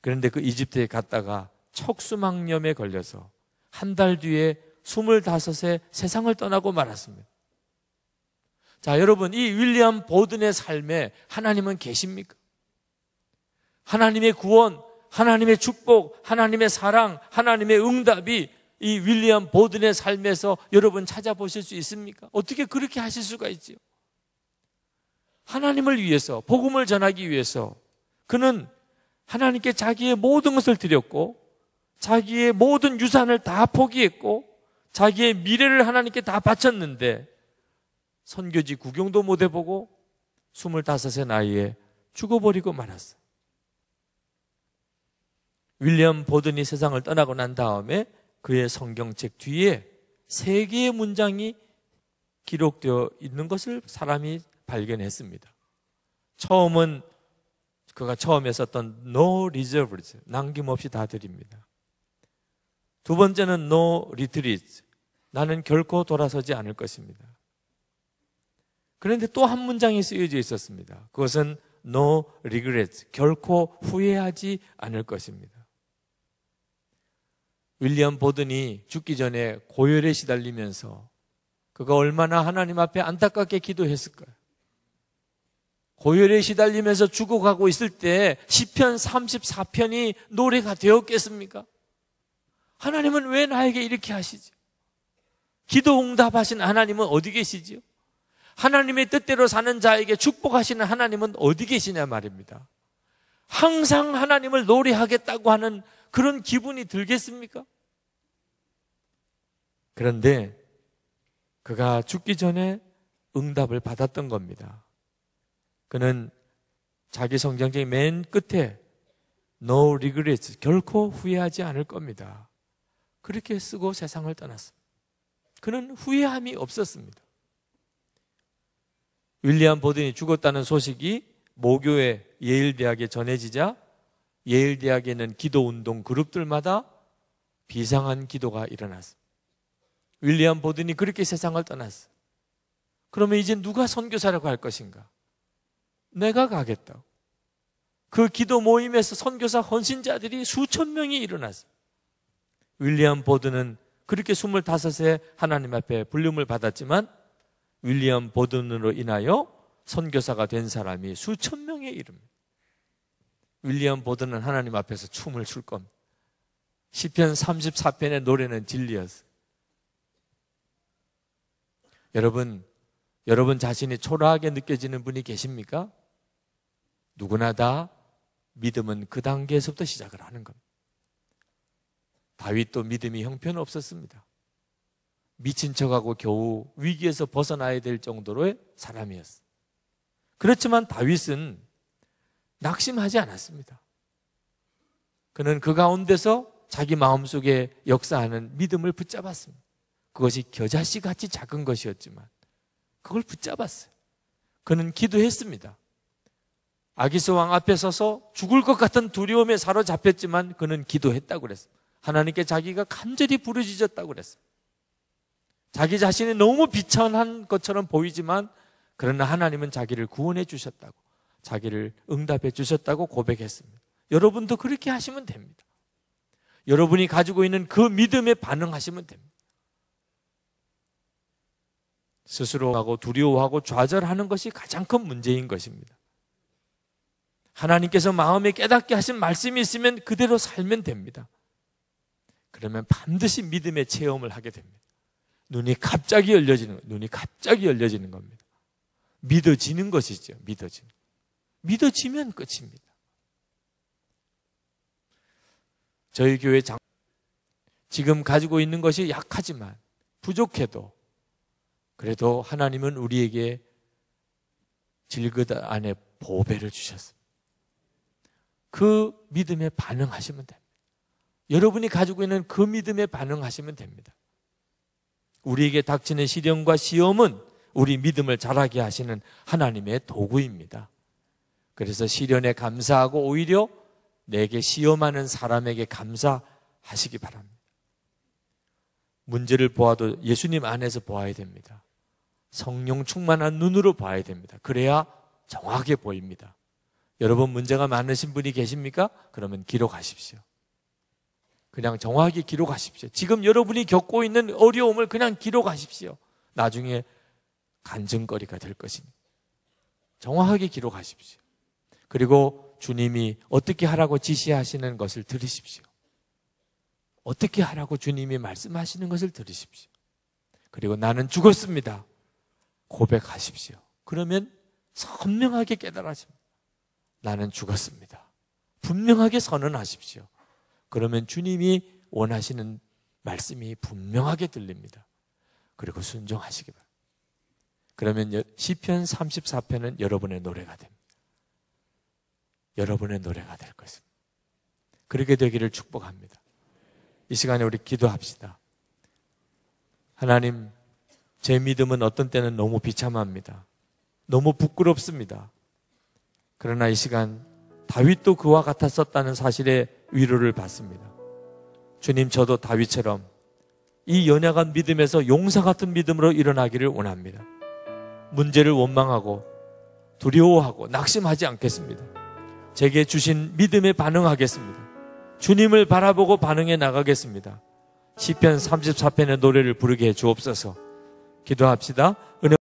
그런데 그 이집트에 갔다가 척수막염에 걸려서 한 달 뒤에 25세 세상을 떠나고 말았습니다. 자, 여러분, 이 윌리엄 보든의 삶에 하나님은 계십니까? 하나님의 구원, 하나님의 축복, 하나님의 사랑, 하나님의 응답이 이 윌리엄 보든의 삶에서 여러분 찾아보실 수 있습니까? 어떻게 그렇게 하실 수가 있지요? 하나님을 위해서, 복음을 전하기 위해서 그는 하나님께 자기의 모든 것을 드렸고 자기의 모든 유산을 다 포기했고 자기의 미래를 하나님께 다 바쳤는데 선교지 구경도 못 해보고 25의 나이에 죽어버리고 말았어요. 윌리엄 보든이 세상을 떠나고 난 다음에 그의 성경책 뒤에 3개의 문장이 기록되어 있는 것을 사람이 발견했습니다. 처음은 그가 처음에 썼던 No reserves, 남김없이 다 드립니다. 두 번째는 No retreat, 나는 결코 돌아서지 않을 것입니다. 그런데 또 한 문장이 쓰여져 있었습니다. 그것은 No regrets, 결코 후회하지 않을 것입니다. 윌리엄 보든이 죽기 전에 고열에 시달리면서 그가 얼마나 하나님 앞에 안타깝게 기도했을까요? 고열에 시달리면서 죽어가고 있을 때 시편 34편이 노래가 되었겠습니까? 하나님은 왜 나에게 이렇게 하시죠? 기도 응답하신 하나님은 어디 계시지요? 하나님의 뜻대로 사는 자에게 축복하시는 하나님은 어디 계시냐 말입니다. 항상 하나님을 노래하겠다고 하는 그런 기분이 들겠습니까? 그런데 그가 죽기 전에 응답을 받았던 겁니다. 그는 자기 성경책 맨 끝에 No regrets, 결코 후회하지 않을 겁니다. 그렇게 쓰고 세상을 떠났습니다. 그는 후회함이 없었습니다. 윌리엄 보든이 죽었다는 소식이 모교의 예일대학에 전해지자 예일대학에 있는 기도운동 그룹들마다 비상한 기도가 일어났습니다. 윌리엄 보든이 그렇게 세상을 떠났어요. 그러면 이제 누가 선교사라고 할 것인가? 내가 가겠다고. 그 기도 모임에서 선교사 헌신자들이 수천 명이 일어났습니다. 윌리엄 보든은 그렇게 25세 하나님 앞에 부름을 받았지만 윌리엄 보든으로 인하여 선교사가 된 사람이 수천 명에 이릅니다. 윌리엄 보든은 하나님 앞에서 춤을 출 겁니다. 시편 34편의 노래는 진리였어요. 여러분 자신이 초라하게 느껴지는 분이 계십니까? 누구나 다 믿음은 그 단계에서부터 시작을 하는 겁니다. 다윗도 믿음이 형편없었습니다. 미친 척하고 겨우 위기에서 벗어나야 될 정도로의 사람이었어요. 그렇지만 다윗은 낙심하지 않았습니다. 그는 그 가운데서 자기 마음속에 역사하는 믿음을 붙잡았습니다. 그것이 겨자씨같이 작은 것이었지만 그걸 붙잡았어요. 그는 기도했습니다. 아기스 왕 앞에 서서 죽을 것 같은 두려움에 사로잡혔지만 그는 기도했다고 그랬어요. 하나님께 자기가 간절히 부르짖었다고 그랬어요. 자기 자신이 너무 비천한 것처럼 보이지만 그러나 하나님은 자기를 구원해 주셨다고, 자기를 응답해 주셨다고 고백했습니다. 여러분도 그렇게 하시면 됩니다. 여러분이 가지고 있는 그 믿음에 반응하시면 됩니다. 스스로하고 두려워하고 좌절하는 것이 가장 큰 문제인 것입니다. 하나님께서 마음에 깨닫게 하신 말씀이 있으면 그대로 살면 됩니다. 그러면 반드시 믿음의 체험을 하게 됩니다. 눈이 갑자기 열려지는 겁니다. 믿어지는 것이죠. 믿어지면 끝입니다. 저희 교회 지금 가지고 있는 것이 약하지만 부족해도 그래도 하나님은 우리에게 질그릇 안에 보배를 주셨습니다. 그 믿음에 반응하시면 됩니다. 여러분이 가지고 있는 그 믿음에 반응하시면 됩니다. 우리에게 닥치는 시련과 시험은 우리 믿음을 자라게 하시는 하나님의 도구입니다. 그래서 시련에 감사하고 오히려 내게 시험하는 사람에게 감사하시기 바랍니다. 문제를 보아도 예수님 안에서 보아야 됩니다. 성령 충만한 눈으로 봐야 됩니다. 그래야 정확하게 보입니다. 여러분 문제가 많으신 분이 계십니까? 그러면 기록하십시오. 그냥 정확하게 기록하십시오. 지금 여러분이 겪고 있는 어려움을 그냥 기록하십시오. 나중에 간증거리가 될 것입니다. 정확하게 기록하십시오. 그리고 주님이 어떻게 하라고 지시하시는 것을 들으십시오. 어떻게 하라고 주님이 말씀하시는 것을 들으십시오. 그리고 나는 죽었습니다. 고백하십시오. 그러면 선명하게 깨달아집니다. 나는 죽었습니다. 분명하게 선언하십시오. 그러면 주님이 원하시는 말씀이 분명하게 들립니다. 그리고 순종하시기 바랍니다. 그러면 시편 34편은 여러분의 노래가 됩니다. 여러분의 노래가 될 것입니다. 그렇게 되기를 축복합니다. 이 시간에 우리 기도합시다. 하나님, 제 믿음은 어떤 때는 너무 비참합니다. 너무 부끄럽습니다. 그러나 이 시간 다윗도 그와 같았었다는 사실에 위로를 받습니다. 주님, 저도 다윗처럼 이 연약한 믿음에서 용사 같은 믿음으로 일어나기를 원합니다. 문제를 원망하고 두려워하고 낙심하지 않겠습니다. 제게 주신 믿음에 반응하겠습니다. 주님을 바라보고 반응해 나가겠습니다. 시편 34편의 노래를 부르게 해 주옵소서. 기도합시다.